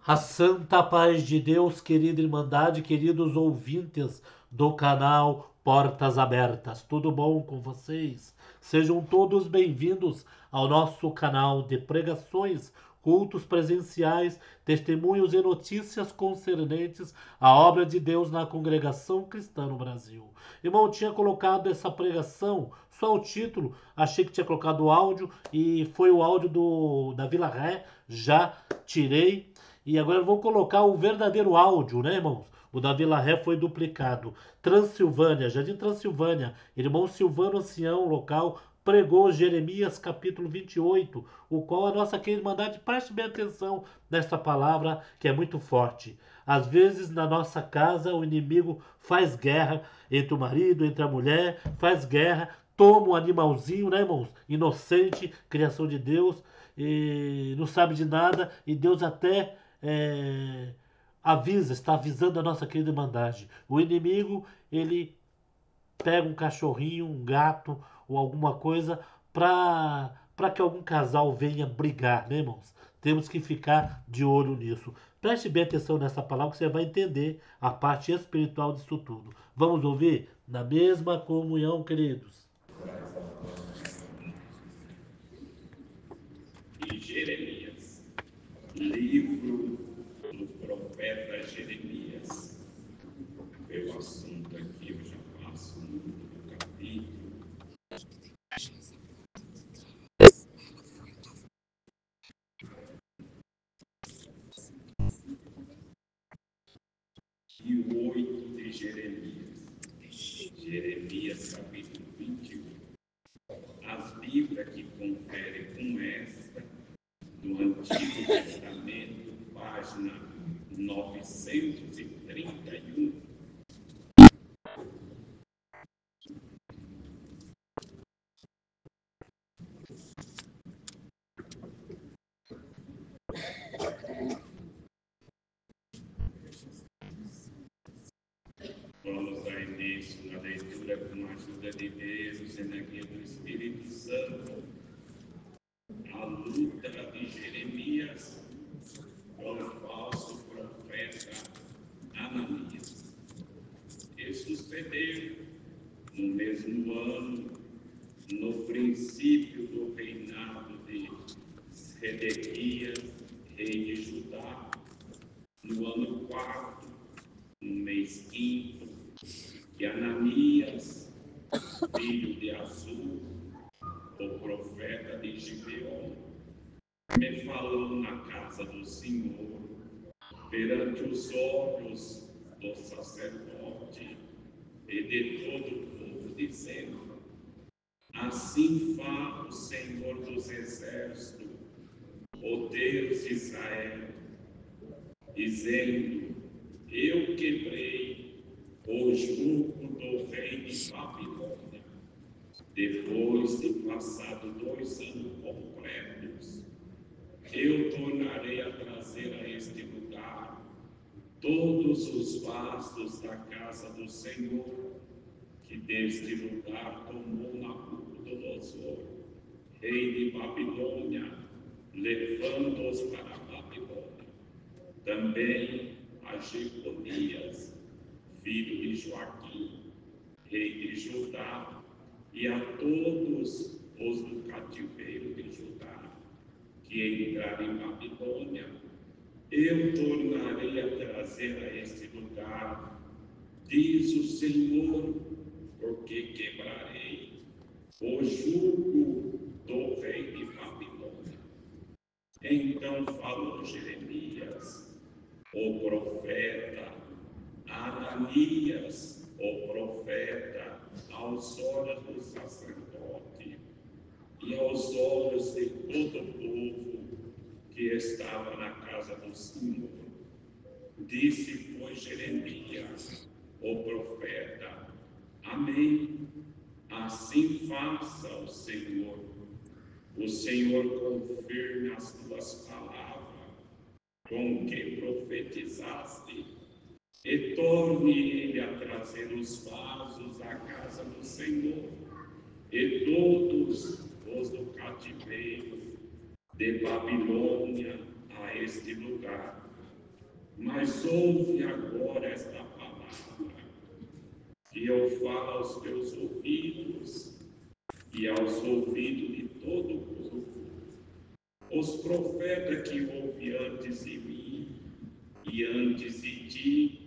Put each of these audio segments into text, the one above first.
A santa paz de Deus, querida Irmandade, queridos ouvintes do canal Portas Abertas, tudo bom com vocês? Sejam todos bem-vindos ao nosso canal de pregações, cultos presenciais, testemunhos e notícias concernentes à obra de Deus na congregação cristã no Brasil. Irmão, eu tinha colocado essa pregação, só o título, achei que tinha colocado o áudio e foi o áudio da Vila Ré, já tirei. E agora eu vou colocar o verdadeiro áudio, né, irmãos? O da Vila Ré foi duplicado. Transilvânia, Jardim Transilvânia, irmão Silvano Ancião, local, pregou Jeremias capítulo 28, o qual a nossa querida Irmandade preste bem atenção nesta palavra que é muito forte. Às vezes na nossa casa o inimigo faz guerra entre o marido, entre a mulher, faz guerra, toma um animalzinho, né, irmãos? Inocente, criação de Deus, e não sabe de nada, e Deus até avisa, está avisando a nossa querida Irmandade. O inimigo, ele pega um cachorrinho, um gato ou alguma coisa para que algum casal venha brigar, né, irmãos? Temos que ficar de olho nisso. Preste bem atenção nessa palavra que você vai entender a parte espiritual disso tudo. Vamos ouvir? Na mesma comunhão, queridos. E Jeremias, livro do profeta Jeremias. Meu assunto aqui eu já passo no capítulo. E o 8 de Jeremias. Jeremias capítulo 21. As Bíblias que conferem com esta, do Antigo Testamento, página 931. Vamos dar início na leitura com a ajuda de Deus e na guia do Espírito Santo. A luta de Jeremias com o falso profeta Ananias. E sucedeu no mesmo ano, no princípio do reinado de Sedequias, rei de Judá, no ano 4, no mês 5, que Ananias, filho de Azur, o profeta de Gibeon, me falou na casa do Senhor, perante os olhos do sacerdote e de todo o povo, dizendo: assim fala o Senhor dos Exércitos, o Deus de Israel, dizendo: eu quebrei o jugo do rei de Babilônia, depois de passado 2 anos completos. Eu tornarei a trazer a este lugar todos os vasos da casa do Senhor, que deste lugar tomou Nabucodonosor, rei de Babilônia, levando-os para a Babilônia. Também a Jeconias, filho de Joaquim, rei de Judá, e a todos os do cativeiro de Judá, que entraram em Babilônia, eu tornarei a trazer a este lugar, diz o Senhor, porque quebrarei o jugo do rei de Babilônia. Então falou Jeremias, o profeta, Ananias, o profeta, aos olhos do sacerdote e aos olhos de todo o povo que estava na casa do Senhor. Disse, pois, Jeremias, o profeta: amém. Assim faça o Senhor. O Senhor confirme as tuas palavras com que profetizaste, e torne ele a trazer os vasos à casa do Senhor, e todos os do cativeiro de Babilônia a este lugar. Mas ouve agora esta palavra, que eu falo aos teus ouvidos e aos ouvidos de todo o povo. Os profetas que houve antes de mim e antes de ti,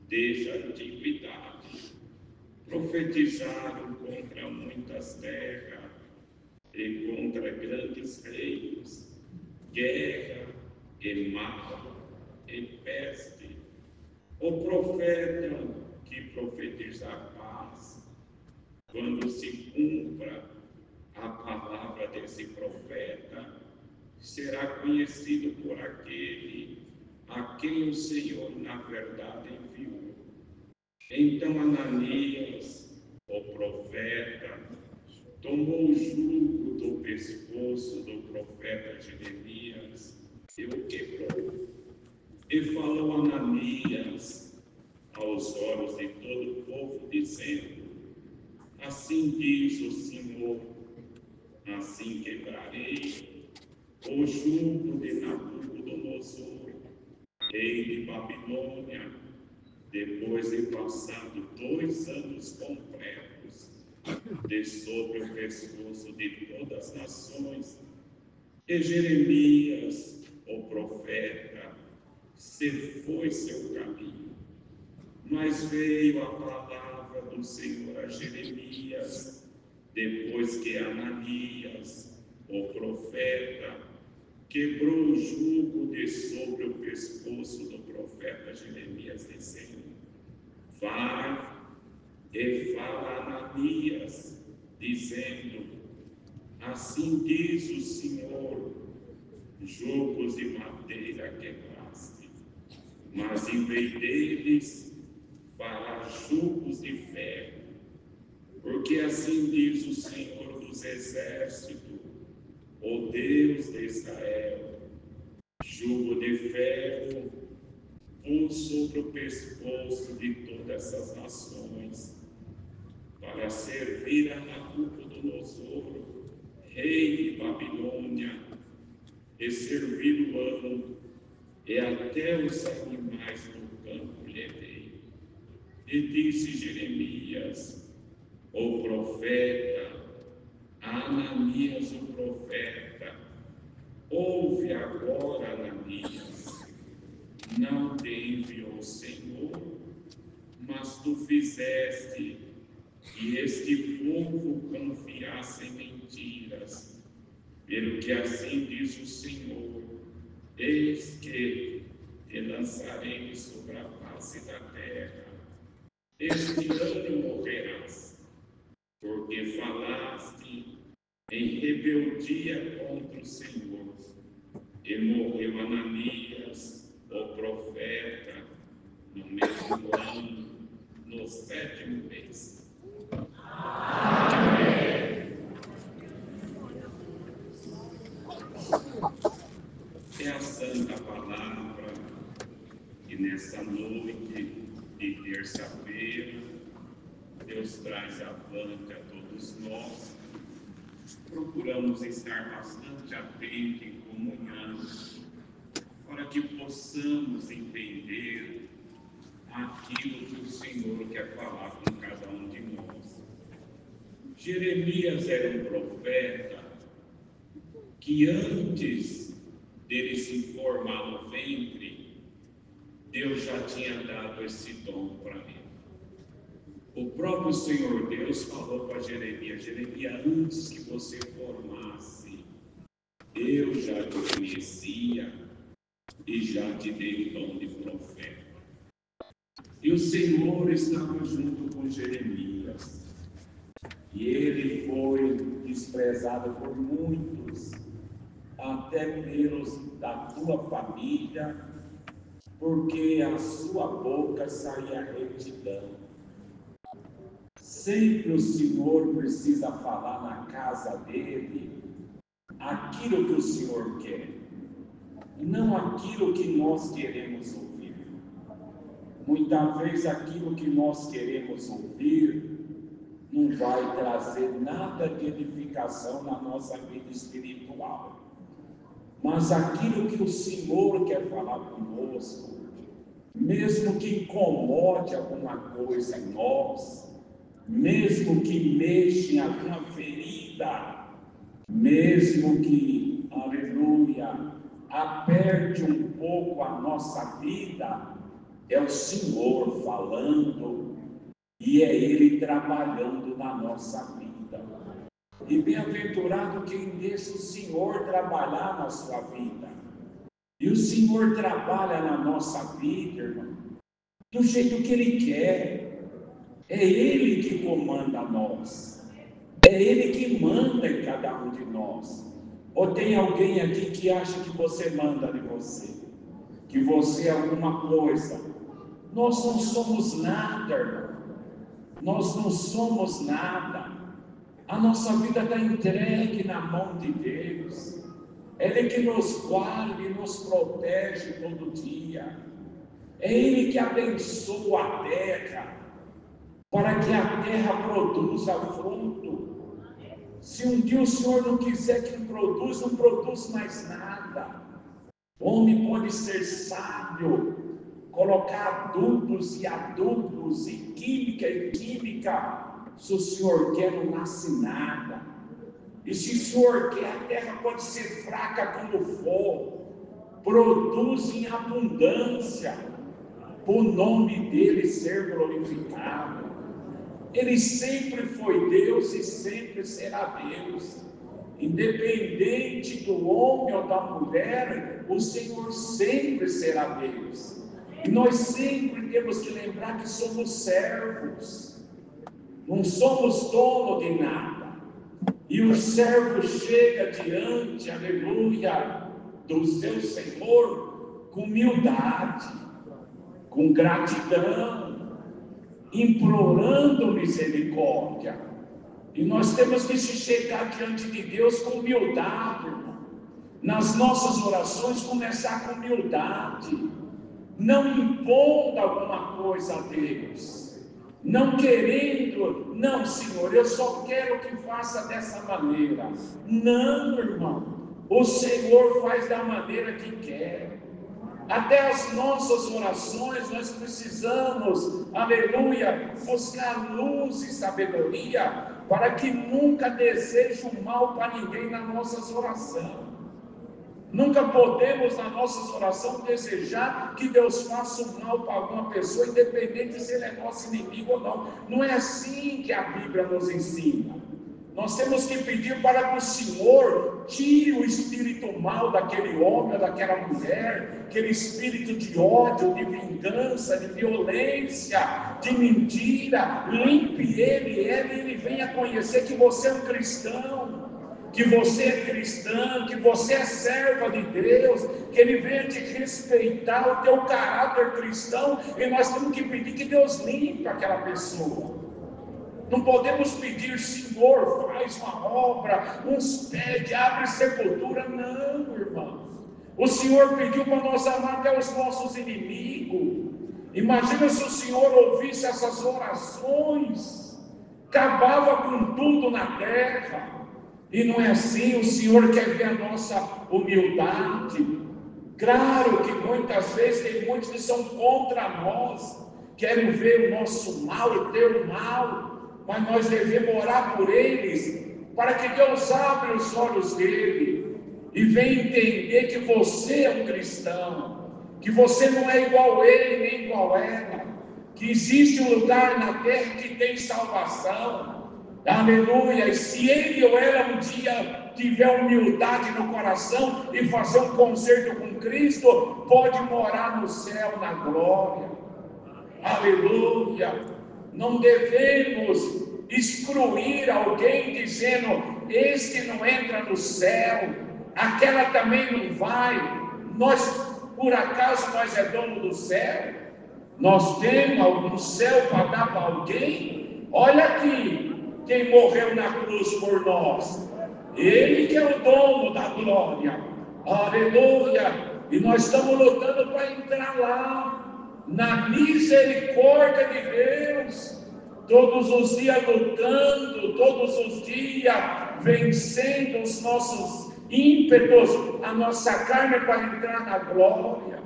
desde a antiguidade, profetizaram contra muitas terras e contra grandes reinos, guerra e mal e peste. O profeta que profetiza a paz, quando se cumpra a palavra desse profeta, será conhecido por aquele a quem o Senhor, na verdade, enviou. Então Ananias, o profeta, tomou o jugo do pescoço do profeta Jeremias e o quebrou. E falou Ananias aos olhos de todo o povo, dizendo: assim diz o Senhor, assim quebrarei o jugo de Nabucodonosor, rei de Babilônia, depois de passado 2 anos completos, de sobre o pescoço de todas as nações. E Jeremias, o profeta, se foi seu caminho, mas veio a palavra do Senhor a Jeremias, depois que Ananias, o profeta, quebrou o jugo de sobre o pescoço do profeta Jeremias, dizendo: vai e fala a Ananias, dizendo: assim diz o Senhor, jugos de madeira quebraste, mas em vez deles fará jugos de ferro, porque assim diz o Senhor dos exércitos, o Deus de Israel: jugo de ferro pus sobre o pescoço de todas essas nações, para servir a Nabucodonosor, rei de Babilônia, e servi-lo-ão, e até os animais do campo levei. E disse Jeremias, o profeta, a Ananias, o profeta: ouve agora, Ananias, não te enviou o Senhor, mas tu fizeste que este povo confiasse em mentiras. Pelo que assim diz o Senhor: eis que te lançarei sobre a face da terra. Este ano morrerás, porque falaste em rebeldia contra o Senhor. E morreu Ananias, o profeta, no mesmo ano, no 7º mês. É a santa palavra que nesta noite de terça-feira Deus traz avante a todos nós. Procuramos estar bastante atentos em comunhão, para que possamos entender aquilo que o Senhor quer falar com cada um de nós. Jeremias era um profeta que antes dele se formar no ventre, Deus já tinha dado esse dom para ele. O próprio Senhor Deus falou para Jeremias: Jeremias, antes que você formasse, eu já te conhecia e já te dei o dom de profeta. E o Senhor estava junto com Jeremias. E ele foi desprezado por muitos, até pelos da tua família, porque a sua boca saía retidão. Sempre o Senhor precisa falar na casa dele aquilo que o Senhor quer, não aquilo que nós queremos ouvir. Muitas vezes aquilo que nós queremos ouvir não vai trazer nada de edificação na nossa vida espiritual. Mas aquilo que o Senhor quer falar conosco, mesmo que incomode alguma coisa em nós, mesmo que mexa em alguma ferida, mesmo que, aleluia, aperte um pouco a nossa vida, é o Senhor falando e é Ele trabalhando na nossa vida. E bem-aventurado quem deixa o Senhor trabalhar na sua vida. E o Senhor trabalha na nossa vida, irmão, do jeito que Ele quer. É Ele que comanda nós. É Ele que manda em cada um de nós. Ou tem alguém aqui que acha que você manda em você? Que você é alguma coisa? Nós não somos nada, irmão. Nós não somos nada. A nossa vida está entregue na mão de Deus. Ele que nos guarda e nos protege todo dia. É Ele que abençoa a terra, para que a terra produza fruto. Se um dia o Senhor não quiser que produza, não produz mais nada. O homem pode ser sábio, colocar adubos e adubos, e química, se o Senhor quer, não nasce nada. E se o Senhor quer, a terra pode ser fraca como for, produz em abundância, para o nome dele ser glorificado. Ele sempre foi Deus e sempre será Deus. Independente do homem ou da mulher, o Senhor sempre será Deus. E nós sempre temos que lembrar que somos servos, não somos dono de nada. E o servo chega diante, aleluia, do seu Senhor com humildade, com gratidão, implorando misericórdia. E nós temos que se chegar diante de Deus com humildade, irmão. Nas nossas orações, começar com humildade, não impondo alguma coisa a Deus, não querendo, não, Senhor, eu só quero que faça dessa maneira. Não, irmão, o Senhor faz da maneira que quer. Até as nossas orações nós precisamos, aleluia, buscar luz e sabedoria, para que nunca deseje o mal para ninguém nas nossas orações. Nunca podemos, na nossa oração, desejar que Deus faça o mal para alguma pessoa, independente se ele é nosso inimigo ou não. Não é assim que a Bíblia nos ensina. Nós temos que pedir para que o Senhor tire o espírito mal daquele homem ou daquela mulher, aquele espírito de ódio, de vingança, de violência, de mentira. Limpe ele, e ele venha conhecer que você é um cristão, que você é cristã, que você é serva de Deus, que Ele venha te respeitar o teu caráter cristão, e nós temos que pedir que Deus limpe aquela pessoa. Não podemos pedir, Senhor, faz uma obra, nos pede, abre sepultura. Não, irmão. O Senhor pediu para nós amar até os nossos inimigos. Imagina se o Senhor ouvisse essas orações, acabava com tudo na terra. E não é assim. O Senhor quer ver a nossa humildade. Claro que muitas vezes tem muitos que são contra nós, querem ver o nosso mal e ter o mal, mas nós devemos orar por eles, para que Deus abra os olhos dele e venha entender que você é um cristão, que você não é igual a ele nem igual a ela, que existe um lugar na terra que tem salvação. Aleluia. E se ele ou ela um dia tiver humildade no coração e fazer um concerto com Cristo, pode morar no céu na glória. Aleluia. Não devemos excluir alguém dizendo: este não entra no céu, aquela também não vai. Por acaso nós é dono do céu? Nós temos algum céu para dar para alguém? Olha aqui, quem morreu na cruz por nós, ele que é o dono da glória. Aleluia. E nós estamos lutando para entrar lá, na misericórdia de Deus, todos os dias lutando, todos os dias vencendo os nossos ímpetos, a nossa carne, para entrar na glória.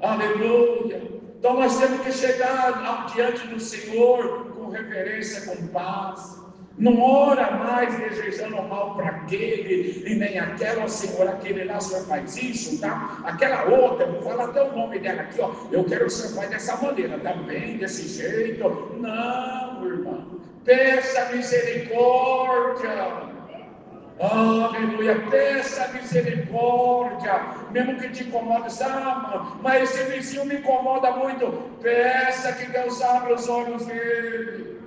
Aleluia. Então nós temos que chegar diante do Senhor com reverência, com paz. Não ora mais desejando mal para aquele e nem aquela, ó Senhor, aquele lá, o Senhor faz isso, tá? Aquela outra, vou falar até o nome dela aqui, ó. Eu quero que o Senhor faz dessa maneira, também, desse jeito. Não, irmão. Peça misericórdia. Aleluia, peça misericórdia, mesmo que te incomode, mas esse vizinho me incomoda muito, peça que Deus abra os olhos dele,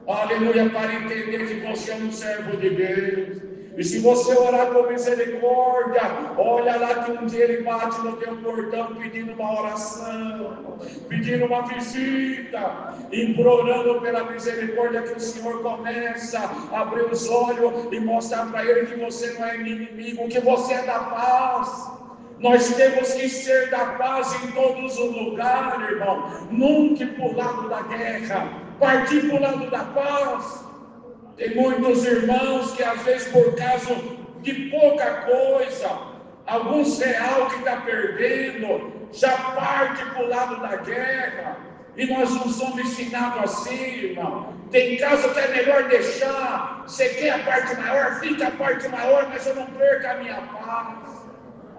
aleluia, para entender que você é um servo de Deus. E se você orar com misericórdia, olha lá que um dia ele bate no teu portão pedindo uma oração, pedindo uma visita, implorando pela misericórdia, que o Senhor começa a abrir os olhos e mostrar para ele que você não é inimigo, que você é da paz. Nós temos que ser da paz em todos os lugares, irmão. Nunca para o lado da guerra, partir para o lado da paz. Tem muitos irmãos que às vezes por causa de pouca coisa, alguns real que está perdendo, já parte para o lado da guerra. E nós não somos ensinados assim, irmão. Tem caso que é melhor deixar. Você quer a parte maior? Fica a parte maior, mas eu não perca a minha paz.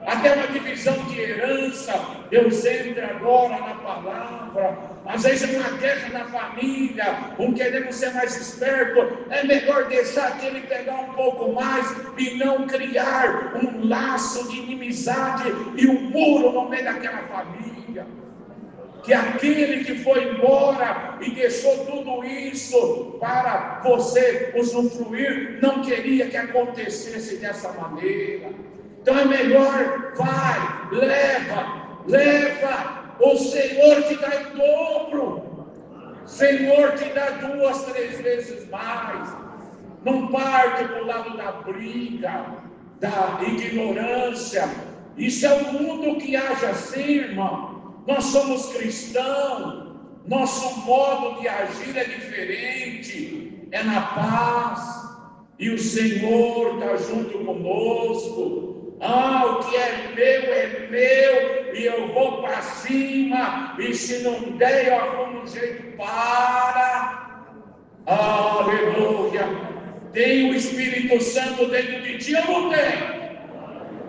Até uma divisão de herança, Deus entra agora na palavra. Às vezes é uma guerra na família, um querendo ser mais esperto, é melhor deixar aquele pegar um pouco mais e não criar um laço de inimizade e um muro no meio daquela família. Que aquele que foi embora e deixou tudo isso para você usufruir, não queria que acontecesse dessa maneira. Então é melhor, vai, leva, o Senhor te dá em dobro, o Senhor te dá 2, 3 vezes mais. Não parte para o lado da briga, da ignorância. Isso é o mundo que age assim, irmão. Nós somos cristãos, nosso modo de agir é diferente, é na paz, e o Senhor está junto conosco. O que é meu, e eu vou para cima, e se não der, eu arrumo um jeito para. Aleluia! Tem o Espírito Santo dentro de ti ou não tem?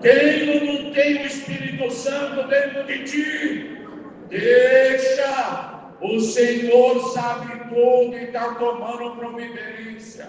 Tem ou não tem o Espírito Santo dentro de ti? Deixa, o Senhor sabe tudo e está tomando providência.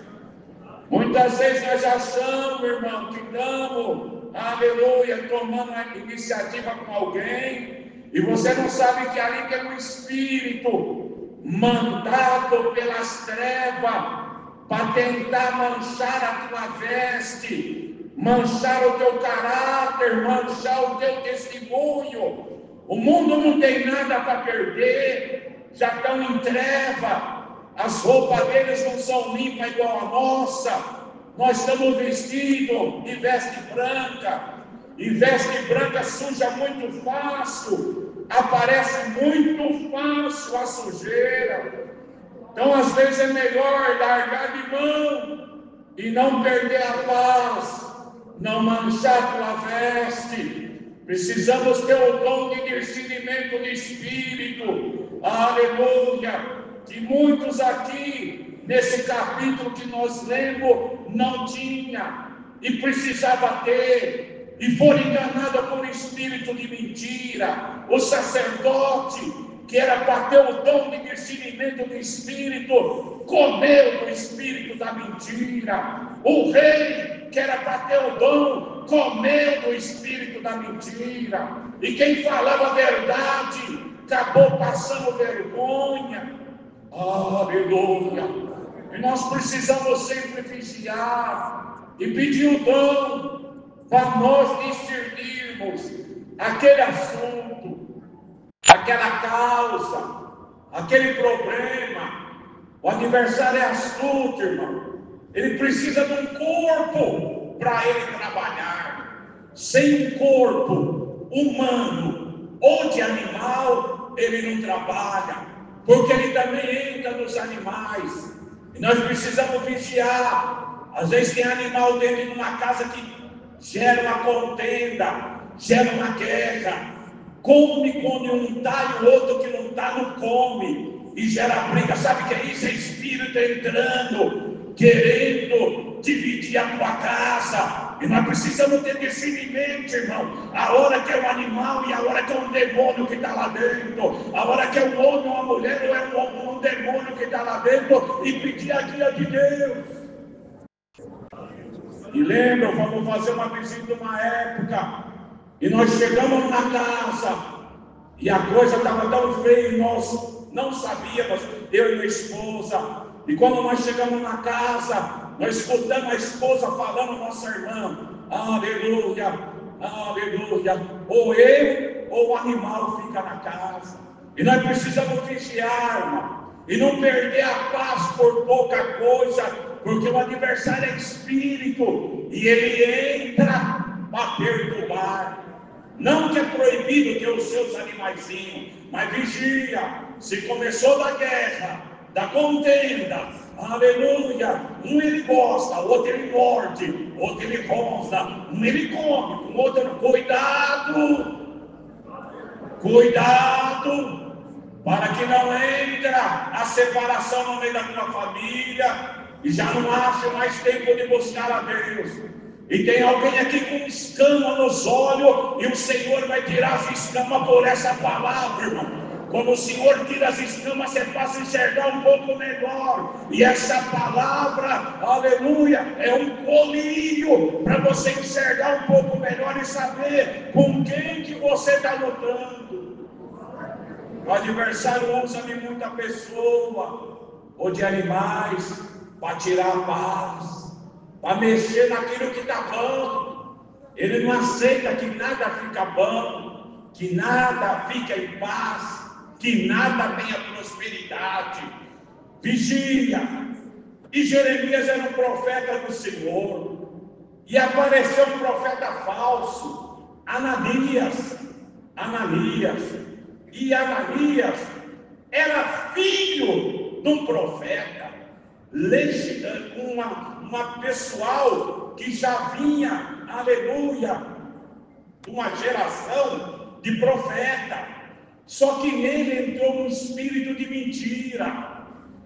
Muitas vezes nós achamos, irmão, que estamos, aleluia, tomando a iniciativa com alguém, e você não sabe que ali tem um espírito mandado pelas trevas para tentar manchar a tua veste, manchar o teu caráter, manchar o teu testemunho. O mundo não tem nada para perder, já estão em treva. As roupas deles não são limpas igual a nossa. Nós estamos vestidos de veste branca. E veste branca suja muito fácil. Aparece muito fácil a sujeira. Então, às vezes, é melhor largar de mão e não perder a paz, não manchar a tua veste. Precisamos ter o dom de discernimento de espírito. Aleluia! Que muitos aqui, nesse capítulo que nós lemos, não tinha e precisava ter, e foram enganados por espírito de mentira. O sacerdote, que era para ter o dom de discernimento do espírito, comeu do espírito da mentira. O rei, que era para ter o dom, comeu do espírito da mentira. E quem falava a verdade acabou passando vergonha. Aleluia! E nós precisamos sempre vigiar e pedir o dom para nós discernirmos aquele assunto, aquela causa, aquele problema. O adversário é astuto, irmão. Ele precisa de um corpo para ele trabalhar. Sem um corpo humano ou de animal, ele não trabalha. Porque ele também entra nos animais. E nós precisamos vigiar. Às vezes tem animal dentro de uma casa que gera uma contenda, gera uma guerra. come quando um está e o outro que não está não come, e gera briga. Sabe o que é isso? É espírito entrando, querendo dividir a tua casa. E nós precisamos ter discernimento, irmão. A hora que é um animal e a hora que é um demônio que está lá dentro. A hora que é um homem ou uma mulher ou é um demônio que está lá dentro. E pedir a guia de Deus. E lembra, vamos fazer uma visita uma época. E nós chegamos na casa. E a coisa estava tão feia e nós não sabíamos, eu e minha esposa. E quando nós chegamos na casa, nós escutamos a esposa falando, nossa irmã, aleluia, aleluia. Ou eu ou o animal fica na casa. E nós precisamos vigiar, irmão, e não perder a paz por pouca coisa, porque o adversário é espírito e ele entra para perturbar. Não que é proibido ter os seus animaizinhos, mas vigia. Se começou da guerra, da contenda, aleluia, um ele gosta, o outro ele morde, o outro ele gosta, um ele come, o outro cuidado, cuidado, para que não entre a separação no meio da tua família, e já não ache mais tempo de buscar a Deus. E tem alguém aqui com escama nos olhos, e o Senhor vai tirar as escamas por essa palavra, irmão. Quando o Senhor tira as escamas, você passa a enxergar um pouco melhor. E essa palavra, aleluia, é um colírio para você enxergar um pouco melhor e saber com quem que você está lutando. O adversário usa de muita pessoa ou de animais para tirar a paz, para mexer naquilo que está bom. Ele não aceita que nada fica bom, que nada fica em paz, que nada tenha prosperidade. Vigia. E Jeremias era um profeta do Senhor, e apareceu um profeta falso, Ananias. E Ananias era filho de um profeta, uma pessoal que já vinha, aleluia, uma geração de profeta. Só que nele entrou um espírito de mentira.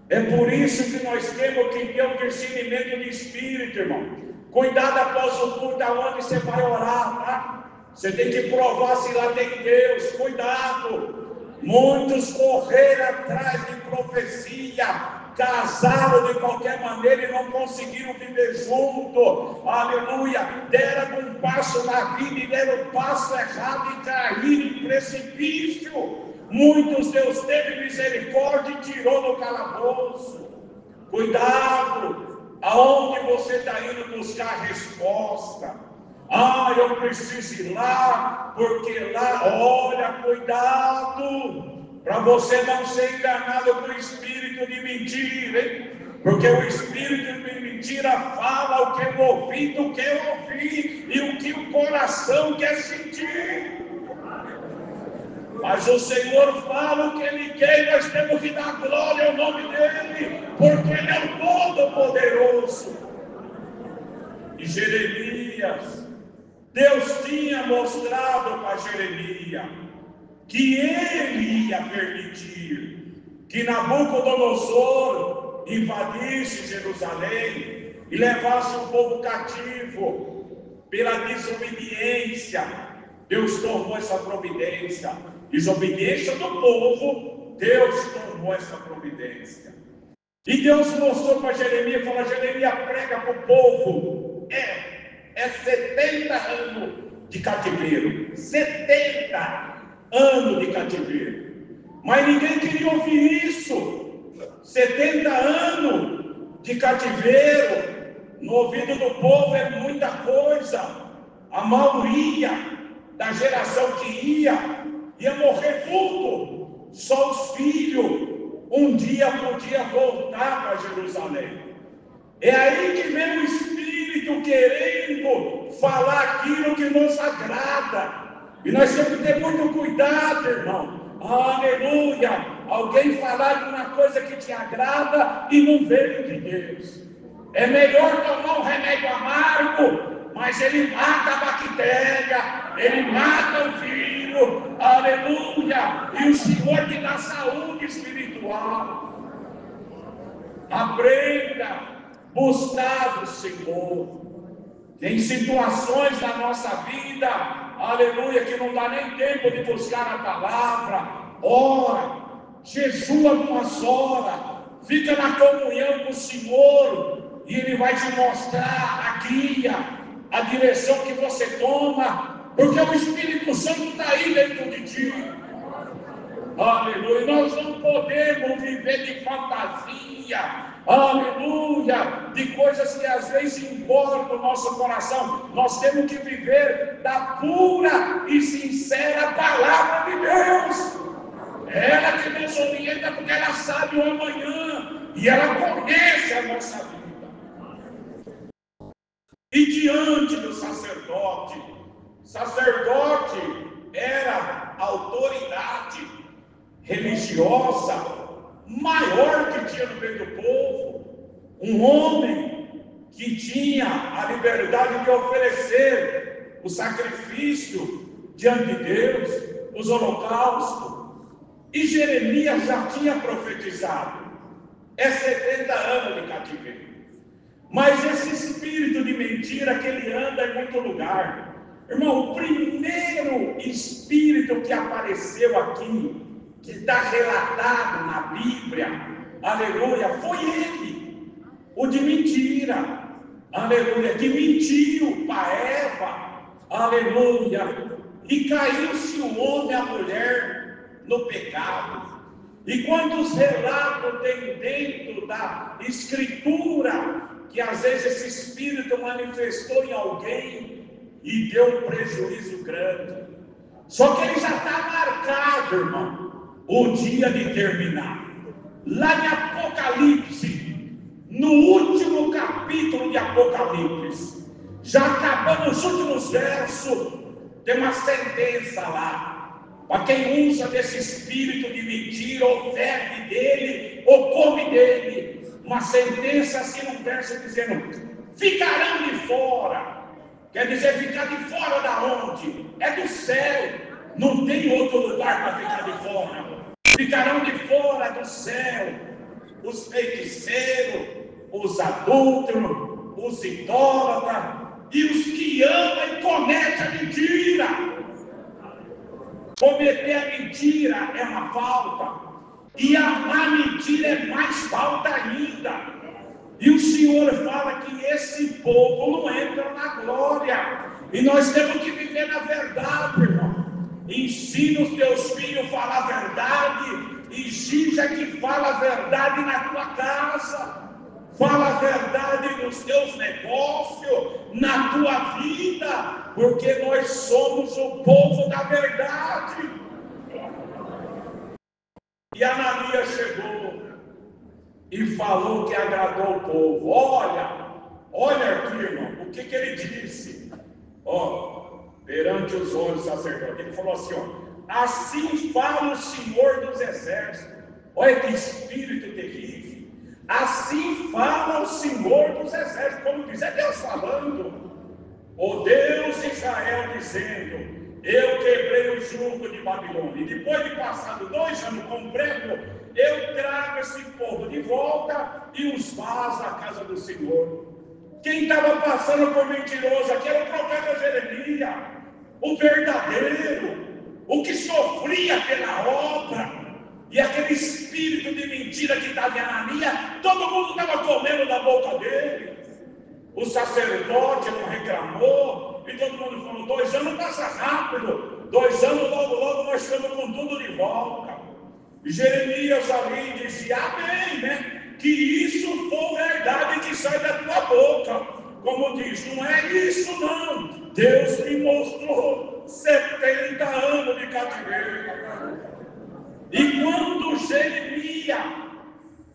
É por isso que nós temos que ter um discernimento de espírito, irmão. Cuidado após o culto aonde você vai orar, tá? Você tem que provar se lá tem Deus. Cuidado. Muitos correram atrás de profecia, casaram de qualquer maneira e não conseguiram viver junto, aleluia, deram um passo na vida e deram um passo errado e caíram em precipício. Muitos Deus teve misericórdia e tirou do calabouço. Cuidado, aonde você está indo buscar resposta? Eu preciso ir lá, porque lá, olha, cuidado, para você não ser enganado com o espírito de mentira, hein? Porque o espírito de mentira fala o que o ouvido quer ouvir e o que o coração quer sentir. Mas o Senhor fala o que Ele quer e nós temos que dar glória ao nome dEle, porque Ele é o Todo-Poderoso. E Jeremias, Deus tinha mostrado para Jeremias que ele ia permitir que Nabucodonosor invadisse Jerusalém e levasse o povo cativo pela desobediência. Deus tomou essa providência. Desobediência do povo, Deus tomou essa providência. E Deus mostrou para Jeremias, falou: Jeremias, prega para o povo. É 70 anos de cativeiro. 70 anos de cativeiro. Mas ninguém queria ouvir isso. 70 anos de cativeiro no ouvido do povo é muita coisa. A maioria da geração que ia morrer tudo. Só os filhos um dia podia voltar para Jerusalém. É aí que vem o Espírito querendo falar aquilo que nos agrada. E nós temos que ter muito cuidado, irmão. Aleluia! Alguém falar de uma coisa que te agrada e não veio de Deus. É melhor tomar um remédio amargo, mas ele mata a bactéria, ele mata o vírus, dentro, aleluia, e o Senhor te dá saúde espiritual. Aprenda a buscar o Senhor. Tem situações na nossa vida, aleluia, que não dá nem tempo de buscar a palavra. Ora, jejua umas horas, fica na comunhão com o Senhor, e Ele vai te mostrar a guia, a direção que você toma, porque o Espírito Santo está aí dentro de ti. Aleluia. Nós não podemos viver de fantasia, aleluia, de coisas que às vezes engordam o nosso coração. Nós temos que viver da pura e sincera palavra de Deus. Ela que nos orienta, porque ela sabe o amanhã e ela conhece a nossa vida. E diante do sacerdote era a autoridade religiosa maior que tinha no meio do povo, um homem que tinha a liberdade de oferecer o sacrifício diante de Deus, os holocaustos. E Jeremias já tinha profetizado, 70 anos de cativeiro. Mas esse espírito de mentira que ele anda em muito lugar, irmão, o primeiro espírito que apareceu aqui, que está relatado na Bíblia, aleluia, foi ele, o de mentira, aleluia, que mentiu para Eva, aleluia, e caiu-se o homem e a mulher no pecado. E quantos relatos tem dentro da Escritura, que às vezes esse espírito manifestou em alguém e deu um prejuízo grande. Só que ele já está marcado, irmão, o dia de terminar. Lá em Apocalipse, no último capítulo de Apocalipse, já acabando os últimos versos, tem uma sentença lá, para quem usa desse espírito de mentira, ou bebe dele, ou come dele, uma sentença assim num verso dizendo, ficarão de fora. Quer dizer, ficar de fora da onde? É do céu. Não tem outro lugar para ficar de fora. Ficarão de fora do céu os feiticeiros, os adúlteros, os idólatras e os que amam e cometem a mentira. Cometer a mentira é uma falta. E amar a mentira é mais falta ainda. E o Senhor fala que esse povo não entra na glória. E nós temos que viver na verdade, irmão. Ensina os teus filhos a falar a verdade. Exija que fala a verdade na tua casa. Fala a verdade nos teus negócios, na tua vida. Porque nós somos o povo da verdade. E Ananias chegou e falou que agradou o povo. Olha aqui, irmão, o que ele disse? Perante os olhos do sacerdote, ele falou assim, assim fala o Senhor dos Exércitos. Olha que espírito terrível. Assim fala o Senhor dos Exércitos, como diz, é Deus falando. O Deus de Israel dizendo, eu quebrei o jugo de Babilônia, e depois de passado 2 anos com prego, eu trago esse povo de volta e os vazo à casa do Senhor. Quem estava passando por mentiroso aqui era o profeta Jeremias, o verdadeiro, o que sofria pela obra. E aquele espírito de mentira que estava em Ananias, todo mundo estava comendo da boca dele. O sacerdote não reclamou, e todo mundo falou, 2 anos passa rápido, 2 anos logo nós estamos com tudo de volta. E Jeremias ali dizia, amém, né? Que isso for verdade que sai da tua boca. Como diz, não é isso não. Deus me mostrou 70 anos de cativeiro. E quando Jeremias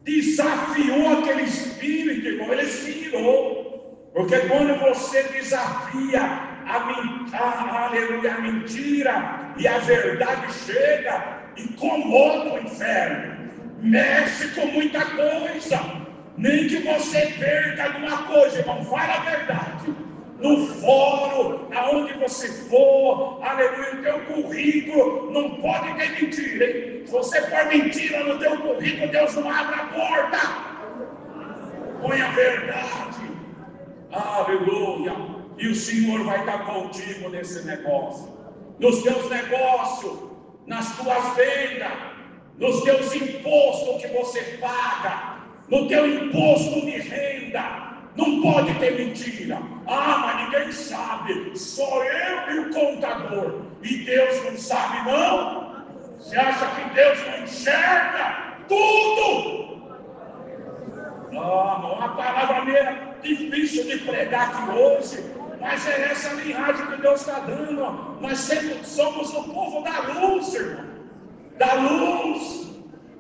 desafiou aquele espírito, irmão, ele se irou. Porque quando você desafia a mentira e a verdade chega, incomoda o inferno, mexe com muita coisa. Nem que você perca alguma coisa, irmão, fala a verdade. no fórum, aonde você for, aleluia, o teu currículo não pode ter mentira, hein? Se você for mentira no teu currículo, Deus não abre a porta. Põe a verdade, aleluia, e o Senhor vai estar contigo nesse negócio, nos teus negócios, nas tuas vendas, nos teus impostos que você paga, no teu imposto de renda. Não pode ter mentira. Ah, mas ninguém sabe, só eu e o contador, e Deus não sabe não? Você acha que Deus não enxerga tudo? A palavra meio difícil de pregar aqui hoje, mas é essa linhagem que Deus está dando. Nós sempre somos o povo da luz, irmão, da luz.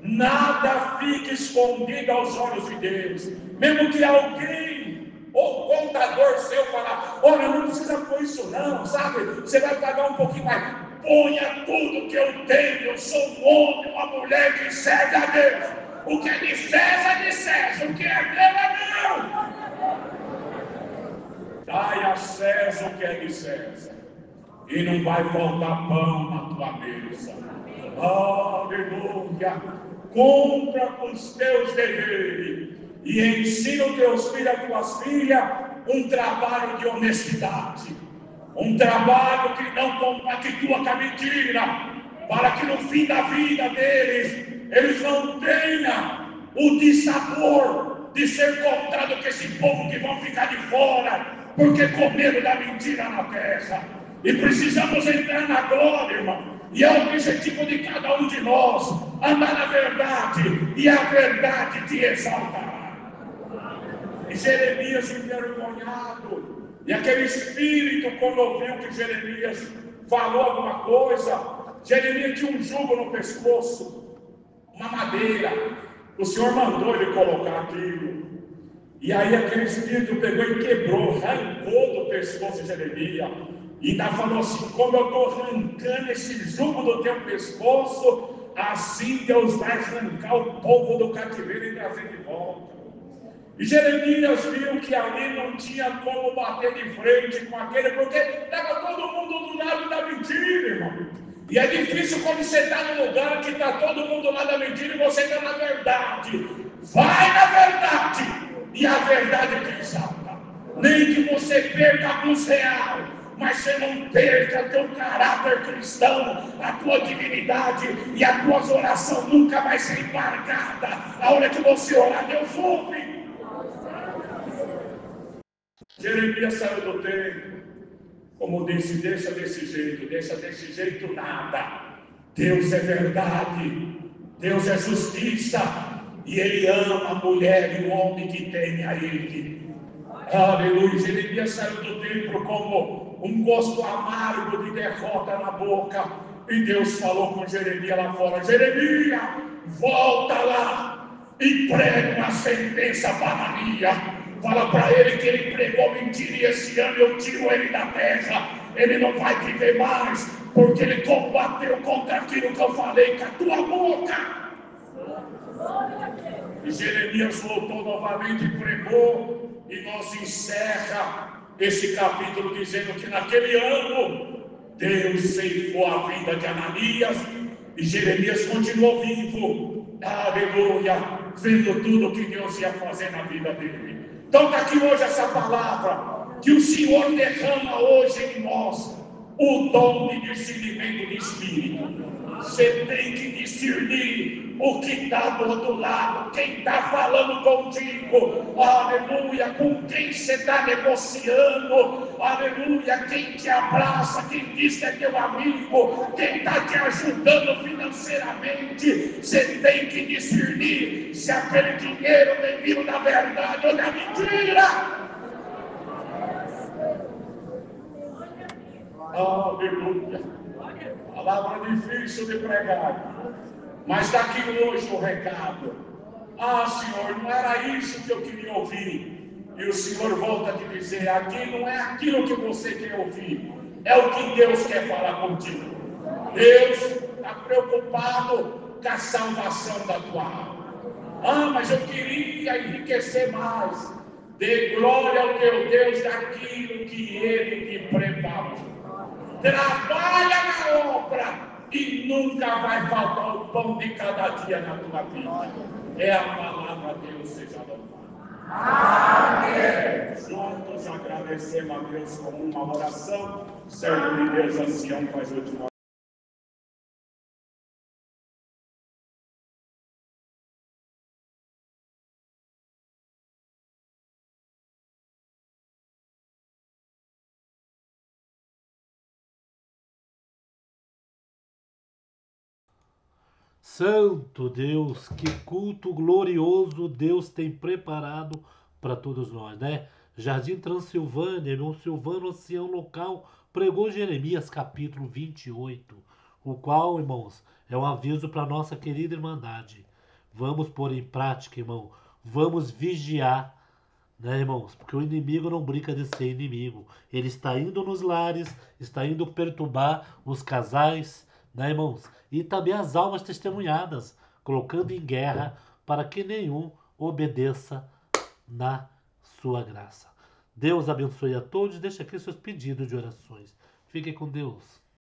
Nada fica escondido aos olhos de Deus. Mesmo que alguém, ou contador seu, falar: olha, não precisa pôr isso não, sabe? Você vai pagar um pouquinho mais. Ponha tudo que eu tenho. Eu sou um homem, uma mulher que serve a Deus. O que é de César é de César, o que é meu é meu. Dai a César o que é de César, e não vai faltar pão na tua mesa. Aleluia. Cumpra os teus deveres e ensina os teus filhos e tuas filhas um trabalho de honestidade, um trabalho que não compactua com a mentira, para que no fim da vida deles, eles não tenham o dissabor de ser encontrado com esse povo que vão ficar de fora, porque comeram da mentira na terra. E precisamos entrar na glória, irmão. E é o objetivo de cada um de nós, andar na verdade, e a verdade te exaltará. E Jeremias envergonhado, e aquele espírito, quando ouviu que Jeremias falou alguma coisa, Jeremias tinha um jugo no pescoço, uma madeira. O Senhor mandou ele colocar aquilo. E aí aquele espírito pegou e quebrou, arrancou do pescoço de Jeremias. E ainda falou assim: como eu estou arrancando esse jugo do teu pescoço, assim Deus vai arrancar o povo do cativeiro e trazer de volta. E Jeremias viu que ali não tinha como bater de frente com aquele, porque estava todo mundo do lado da mentira, irmão. E é difícil quando você está num lugar que está todo mundo lá da mentira e você está na verdade. Vai na verdade, e a verdade te exalta. Nem que você perca alguns reais, mas você não perca teu caráter cristão, a tua divinidade, e a tua oração nunca vai ser embargada. A hora que você orar, Deus ouve. Jeremias saiu do templo, como disse: deixa desse jeito nada. Deus é verdade, Deus é justiça, e Ele ama a mulher e o homem que tem a Ele. Aleluia. Jeremias saiu do templo como um gosto amargo de derrota na boca, e Deus falou com Jeremias lá fora: Jeremias, volta lá e prega uma sentença para Maria. Fala para ele que ele pregou mentira, e esse ano eu tiro ele da terra. Ele não vai viver mais, porque ele combateu contra aquilo que eu falei com a tua boca. E Jeremias voltou novamente e pregou, e nós encerra esse capítulo dizendo que naquele ano Deus ceifou a vida de Ananias, e Jeremias continuou vivo, aleluia, vendo tudo o que Deus ia fazer na vida dele. Então está aqui hoje essa palavra, que o Senhor derrama hoje em nós o dom de discernimento de espírito. Você tem que discernir o que está do outro lado, quem está falando contigo, aleluia, com quem você está negociando, aleluia, quem te abraça, quem diz que é teu amigo, quem está te ajudando financeiramente. Você tem que discernir se aquele dinheiro vem vindo da verdade ou da mentira. Aleluia. Palavra difícil de pregar, mas está aqui hoje o recado. Ah, Senhor, não era isso que eu queria ouvir. E o Senhor volta a te dizer: aqui não é aquilo que você quer ouvir, é o que Deus quer falar contigo. Deus está preocupado com a salvação da tua alma. Ah, mas eu queria enriquecer mais. Dê glória ao teu Deus daquilo que Ele te preparou. Trabalha na obra e nunca vai faltar o pão de cada dia na tua vida. É a palavra de Deus, seja louvado. Amém. Juntos agradecemos a Deus com uma oração. Servo de Deus, ancião, faz a última. Santo Deus, que culto glorioso Deus tem preparado para todos nós, né? Jardim Transilvânia, irmão Silvano, ancião local, pregou Jeremias capítulo 28, o qual, irmãos, é um aviso para nossa querida Irmandade. Vamos pôr em prática, irmão. Vamos vigiar, né, irmãos? Porque o inimigo não brinca de ser inimigo. Ele está indo nos lares, está indo perturbar os casais, né, irmãos? E também as almas testemunhadas, colocando em guerra para que nenhum obedeça na sua graça. Deus abençoe a todos. Deixa aqui seus pedidos de orações. Fiquem com Deus.